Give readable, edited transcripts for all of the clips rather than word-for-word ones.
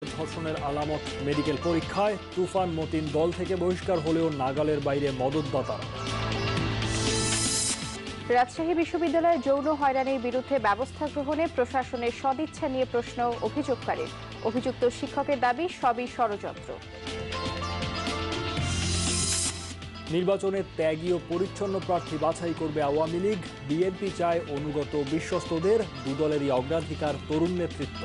ধর্ষণের আলামত মেডিকেল পরীক্ষায় তুফান মতিন দল থেকে বহিষ্কার হলেও নাগালের বাইরে মদতদাতারা। রাজশাহী বিশ্ববিদ্যালয়ে যৌন হয়রানির বিরুদ্ধে ব্যবস্থা গ্রহণে প্রশাসনের সদিচ্ছা নিয়ে প্রশ্ন অভিযোগকারীর। অভিযুক্ত শিক্ষকের দাবি সবই ষড়যন্ত্র। নির্বাচনে ত্যাগী ও পরিচ্ছন্ন প্রার্থী বাছাই করবে আওয়ামী লীগ। বিএনপি চায় অনুগত বিশ্বস্তদের, দুদলেরই অগ্রাধিকার তরুণ নেতৃত্ব।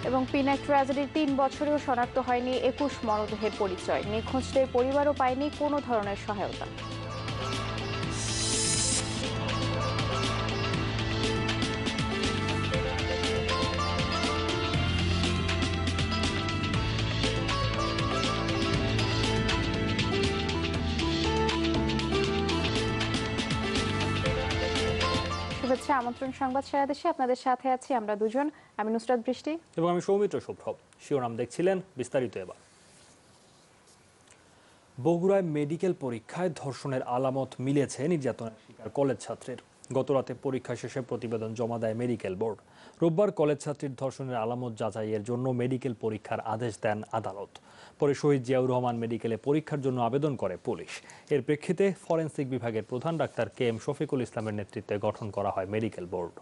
এবং পিনাক ট্র্যাজেডির ৩ বছরেও শনাক্ত হয়নি ২১ মরদেহের পরিচয়। নিখোঁজদের পরিবারও পায়নি কোনো ধরনের সহায়তা। শুভেচ্ছা, আমন্ত্রণ সংবাদ সারা দেশে। আপনাদের সাথে আছি আমরা দুজন, আমি নুসরাত বৃষ্টি এবং আমি সৌমিত্র শুভ্র। শিরোনাম দেখছিলেন, বিস্তারিত এবার। বগুড়ায় মেডিকেল পরীক্ষায় ধর্ষণের আলামত মিলেছে নির্যাতনের শিকার কলেজ ছাত্রীর। গতরাতে পরীক্ষা শেষে প্রতিবেদন জমা দেয় মেডিকেল বোর্ড। রোববার কলেজ ছাত্রীর ধর্ষণের আলামত যাচাইয়ের জন্য মেডিকেল পরীক্ষার আদেশ দেন আদালত। পরে শহীদ জিয়াউর রহমান মেডিকেলে পরীক্ষার জন্য আবেদন করে পুলিশ। এর প্রেক্ষিতে ফরেনসিক বিভাগের প্রধান ডাক্তার কে এম শফিকুল ইসলামের নেতৃত্বে গঠন করা হয় মেডিকেল বোর্ড।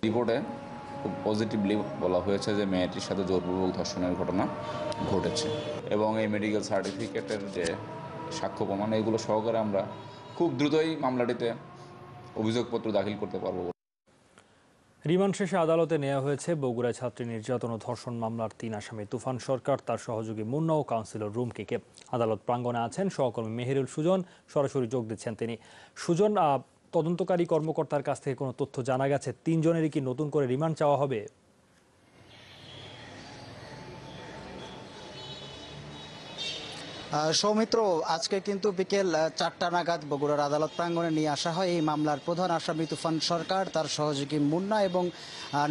রিপোর্টে খুব পজিটিভলি বলা হয়েছে যে মেয়েটির সাথে জোরপূর্বক ধর্ষণের ঘটনা ঘটেছে এবং এই মেডিকেল সার্টিফিকেটের যে সাক্ষ্য প্রমাণ এগুলো সহকারে আমরা খুব দ্রুতই মামলাটিতে অভিযোগপত্র দাখিল করতে পারব। রিমান্ড শেষে আদালতে নেওয়া হয়েছে বগুড়া ছাত্রী নির্যাতন ও ধর্ষণ মামলার ৩ আসামি তুফান সরকার, তার সহযোগী মুন্না ও কাউন্সিলর রুমকিকে। আদালত প্রাঙ্গণে আছেন সহকর্মী মেহেরুল সুজন, সরাসরি যোগ দিচ্ছেন তিনি। সুজন, তদন্তকারী কর্মকর্তার কাছ থেকে কোনো তথ্য জানা গেছে? ৩ জনেরই কি নতুন করে রিমান্ড চাওয়া হবে? সৌমিত্র, আজকে কিন্তু বিকেল ৪টা নাগাদ বগুড়ার আদালত প্রাঙ্গণে নিয়ে আসা হয় এই মামলার প্রধান আসামি তুফান সরকার, তার সহযোগী মুন্না এবং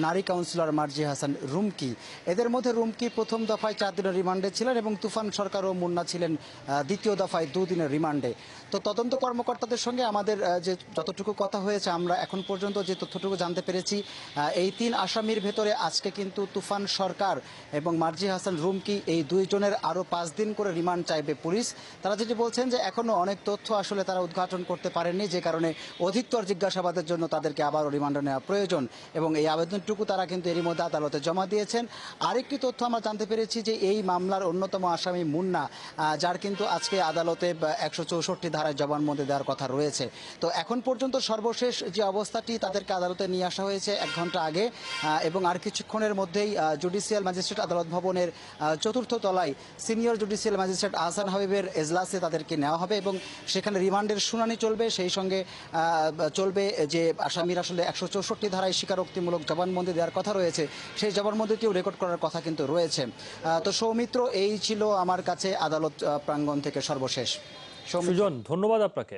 নারী কাউন্সিলর মার্জি হাসান রুমকি। এদের মধ্যে রুমকি প্রথম দফায় ৪ দিনের রিমান্ডে ছিলেন এবং তুফান সরকার ও মুন্না ছিলেন দ্বিতীয় দফায় 2 দিনের রিমান্ডে। তো তদন্ত কর্মকর্তাদের সঙ্গে আমাদের যে যতটুকু কথা হয়েছে, আমরা এখন পর্যন্ত যে তথ্যটুকু জানতে পেরেছি, এই 3 আসামির ভেতরে আজকে কিন্তু তুফান সরকার এবং মার্জি হাসান রুমকি এই 2 জনের আরও 5 দিন করে রিমান্ড চাইবে পুলিশ। তারা যেটি বলছেন যে এখনো অনেক তথ্য আসলে তারা উদ্ঘাটন করতে পারেননি, যে কারণে অধিকতর জিজ্ঞাসাবাদের জন্য তাদেরকে আবারও রিমান্ডে নেওয়া প্রয়োজন এবং এই আবেদনটুকু তারা কিন্তু এরই মধ্যে আদালতে জমা দিয়েছেন। আরেকটি তথ্য আমরা জানতে পেরেছি যে এই মামলার অন্যতম আসামি মুন্না, যার কিন্তু আজকে আদালতে 164 ধারায় জবানবন্দি দেওয়ার কথা রয়েছে। তো এখন পর্যন্ত সর্বশেষ যে অবস্থাটি, তাদেরকে আদালতে নিয়ে আসা হয়েছে 1 ঘন্টা আগে এবং আর কিছুক্ষণের মধ্যেই জুডিশিয়াল ম্যাজিস্ট্রেট আদালত ভবনের 4র্থ তলায় সিনিয়র জুডিশিয়াল ম্যাজিস্ট্রেট আহসান হাবিবের এজলাসে তাদেরকে নেওয়া হবে এবং সেখানে রিমান্ডের শুনানি চলবে। সেই সঙ্গে চলবে যে আসামির আসলে 164 ধারায় স্বীকারোক্তিমূলক জবানবন্দি দেওয়ার কথা রয়েছে, সেই জবানবন্দিটিও রেকর্ড করার কথা কিন্তু রয়েছে। তো সৌমিত্র, এই ছিল আমার কাছে আদালত প্রাঙ্গণ থেকে সর্বশেষ। সুজন, ধন্যবাদ আপনাকে।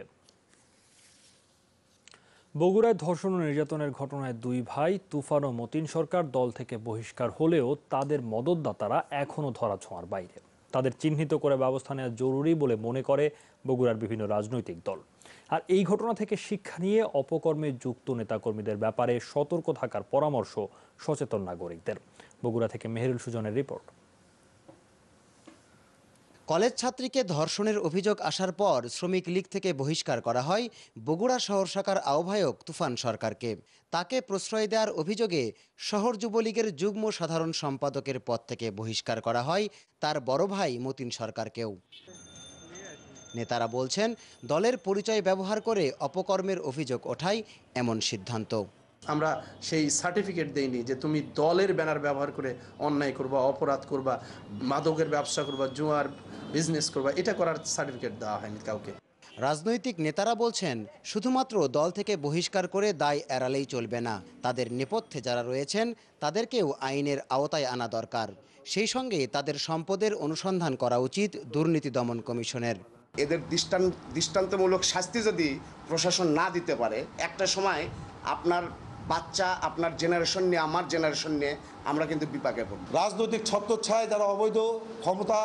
বগুড়ায় ধর্ষণ ও নির্যাতনের ঘটনায় 2 ভাই তুফান ও মতিন সরকার দল থেকে বহিষ্কার হলেও তাদের মদতদাতারা এখনও ধরাছোঁয়ার বাইরে। তাদের চিহ্নিত করে ব্যবস্থা নেওয়া জরুরি বলে মনে করে বগুড়ার বিভিন্ন রাজনৈতিক দল। আর এই ঘটনা থেকে শিক্ষা নিয়ে অপকর্মে যুক্ত নেতাকর্মীদের ব্যাপারে সতর্ক থাকার পরামর্শ সচেতন নাগরিকদের। বগুড়া থেকে মেহেরুল সুজনের রিপোর্ট। কলেজ ছাত্রীকে ধর্ষণের অভিযোগ আসার পর শ্রমিক লীগ থেকে বহিষ্কার করা হয় বগুড়া শহর শাখার আহ্বায়ক তুফান সরকারকে। তাকে প্রশ্রয় দেওয়ার অভিযোগে শহর যুবলীগের যুগ্ম সাধারণ সম্পাদকের পদ থেকে বহিষ্কার করা হয় তার বড় ভাই মতিন সরকারকেও। নেতারা বলছেন, দলের পরিচয় ব্যবহার করে অপকর্মের অভিযোগ ওঠায় এমন সিদ্ধান্ত। আমরা সেই সার্টিফিকেট দেইনি যে তুমি দলের ব্যানার ব্যবহার করে অন্যায় করবা, অপরাধ করবা, মাদকের ব্যবসা করবা, জুয়ার বিজনেস করবা, এটা করার সার্টিফিকেট দেওয়া হয়নি কাউকে। রাজনৈতিক নেতারা বলছেন, শুধুমাত্র দল থেকে বহিষ্কার করে দায় এড়ালেই চলবে না, তাদের নেপথ্যে যারা রয়েছেন তাদেরকেও আইনের আওতায় আনা দরকার। সেই সঙ্গে তাদের সম্পদের অনুসন্ধান করা উচিত দুর্নীতি দমন কমিশনের। এদের দৃষ্টান্তমূলক শাস্তি যদি প্রশাসন না দিতে পারে, একটা সময় আপনার বাচ্চা, আপনার জেনারেশন নিয়ে, আমার জেনারেশন নিয়ে আমরা কিন্তু বিপাকে পড়ব। রাজনৈতিক ছত্রছায়ায় যারা অবৈধ ক্ষমতা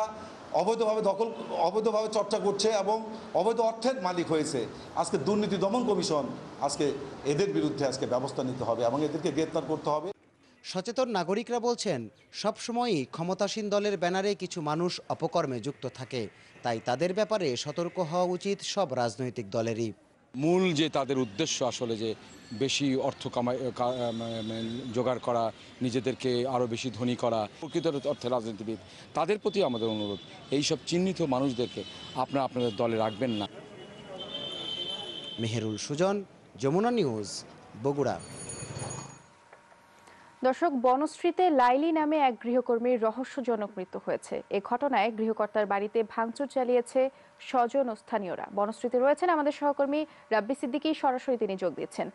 অবৈধভাবে চর্চা করছে এবং অবৈধ অর্থের মালিক হয়েছে। আজকে দুর্নীতি দমন কমিশন আজকে এদের বিরুদ্ধে আজকে ব্যবস্থা নিতে হবে এবং এদেরকে গ্রেপ্তার করতে হবে। সচেতন নাগরিকরা বলছেন, সবসময়ই ক্ষমতাসীন দলের ব্যানারে কিছু মানুষ অপকর্মে যুক্ত থাকে, তাই তাদের ব্যাপারে সতর্ক হওয়া উচিত সব রাজনৈতিক দলেরই। মূল যে তাদের উদ্দেশ্য আসলে যে বেশি অর্থ জোগাড় করা, নিজেদেরকে আরও বেশি ধনী করা, প্রকৃত অর্থে রাজনীতিবিদ, তাদের প্রতি আমাদের অনুরোধ, এইসব চিহ্নিত মানুষদেরকে আপনাদের দলে রাখবেন না। মেহেরুল সুজন, যমুনা নিউজ, বগুড়া। দর্শক, বনশ্রীতে লাইলি নামে এক গৃহকর্মীর রহস্যজনক মৃত্যু হয়েছে। এ ঘটনায় গৃহকর্তার বাড়িতে ভাঙচুর চালিয়েছে স্বজন ও স্থানীয়রা। বনশ্রীতে রয়েছেন আমাদের সহকর্মী রাব্বি সিদ্দিকী, সরাসরি তিনি যোগ দিচ্ছেন।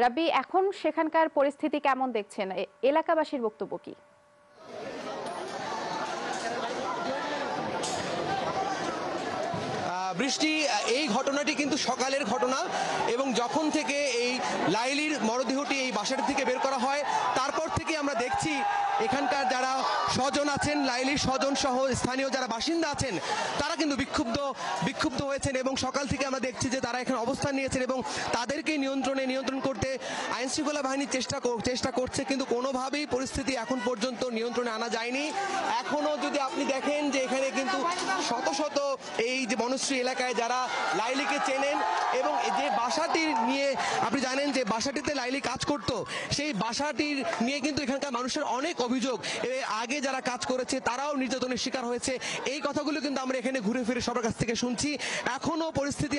রাব্বি, এখন সেখানকার পরিস্থিতি কেমন দেখছেন? এলাকাবাসীর বক্তব্য কি? বৃষ্টি, এই ঘটনাটি কিন্তু সকালের ঘটনা এবং যখন থেকে এই লাইলির মরদেহটি এই বাসাটি থেকে বের করা হয় তারপর থেকে আমরা দেখছি এখানকার যারা স্বজন আছেন, লাইলির স্বজন সহ স্থানীয় যারা বাসিন্দা আছেন, তারা কিন্তু বিক্ষুব্ধ হয়েছেন এবং সকাল থেকে আমরা দেখছি যে তারা এখানে অবস্থান নিয়েছেন এবং তাদেরকে নিয়ন্ত্রণ করতে আইনশৃঙ্খলা বাহিনী চেষ্টা করছে, কিন্তু কোনোভাবেই পরিস্থিতি এখন পর্যন্ত নিয়ন্ত্রণে আনা যায়নি। এখনও যদি আপনি দেখেন যে এখানে কিন্তু শত শত এই যে বনশ্রী এলাকায় যারা লাইলিকে চেনেন এবং যে বাসাটির নিয়ে আপনি জানেন যে বাসাটিতে লাইলি কাজ করত, সেই বাসাটির নিয়ে কিন্তু এখানকার মানুষের অনেক অভিযোগ, আগে যারা কাজ করেছে তারাও নির্যাতনের শিকার হয়েছে। এই কথাগুলো কিন্তু আমরা এখানে ঘুরে ফিরে সবার কাছ থেকে শুনছি। এখনো পরিস্থিতি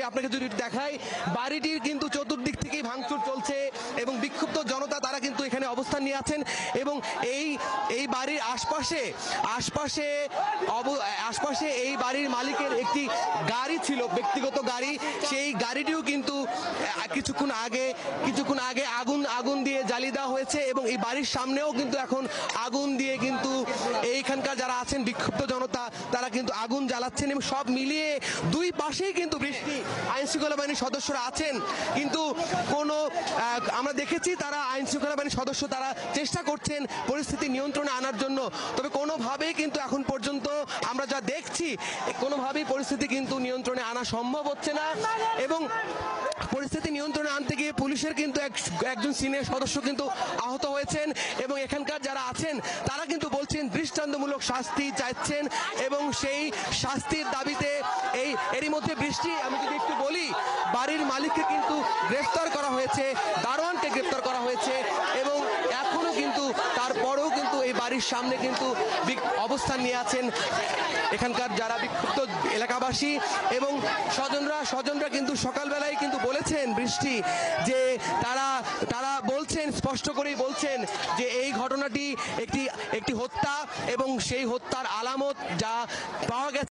আপনাকে যদি দেখাই, বাড়িটির কিন্তু চতুর্দিক থেকেই ভাঙচুর চলছে এবং বিক্ষুব্ধ জনতা তারা কিন্তু এখানে অবস্থান নিয়ে আছেন এবং এই বাড়ির আশপাশে এই বাড়ির মালিকের একটি গাড়ি ছিল, ব্যক্তিগত গাড়ি, সেই গাড়িটিও কিন্তু কিছুক্ষণ আগে আগুন দিয়ে জ্বালিয়ে দেওয়া হয়েছে এবং এই বাড়ির সামনেও কিন্তু এখন আগুন দিয়ে কিন্তু এইখানকার যারা আছেন বিক্ষুব্ধ জনতা তারা কিন্তু আগুন জ্বালাচ্ছেন এবং সব মিলিয়ে দুই পাশেই কিন্তু বৃষ্টি আইনশৃঙ্খলা বাহিনীর সদস্যরা আছেন, কিন্তু আমরা দেখেছি তারা আইনশৃঙ্খলা বাহিনীর সদস্য তারা চেষ্টা করছেন পরিস্থিতি নিয়ন্ত্রণে আনার জন্য, তবে কোনোভাবেই কিন্তু এখন পর্যন্ত আমরা যা দেখছি কোনোভাবেই পরিস্থিতি কিন্তু নিয়ন্ত্রণে আনা সম্ভব হচ্ছে না এবং পরিস্থিতি নিয়ন্ত্রণে আনতে গিয়ে পুলিশের কিন্তু একজন সিনিয়র সদস্য কিন্তু আহত হয়েছেন এবং এখানকার যারা আছেন তারা কিন্তু বলছেন দৃষ্টান্তমূলক শাস্তি চাইছেন এবং সেই শাস্তির দাবিতে এরই মধ্যে বৃষ্টি, আমি যদি একটু বলি, বাড়ির মালিককে কিন্তু গ্রেফতার করা হয়েছে, দারোয়ানকে গ্রেফতার করা হয়েছে এবং এখনো কিন্তু তারপরেও কিন্তু এই বাড়ির সামনে কিন্তু অবস্থান নিয়ে আছেন এখানকার যারা বিক্ষুব্ধ এলাকাবাসী এবং স্বজনরা কিন্তু সকালবেলায় কিন্তু বলেছেন বৃষ্টি যে তারা বলছেন, স্পষ্ট করেই বলছেন যে এই ঘটনাটি একটি হত্যা এবং সেই হত্যার আলামত যা পাওয়া গেছে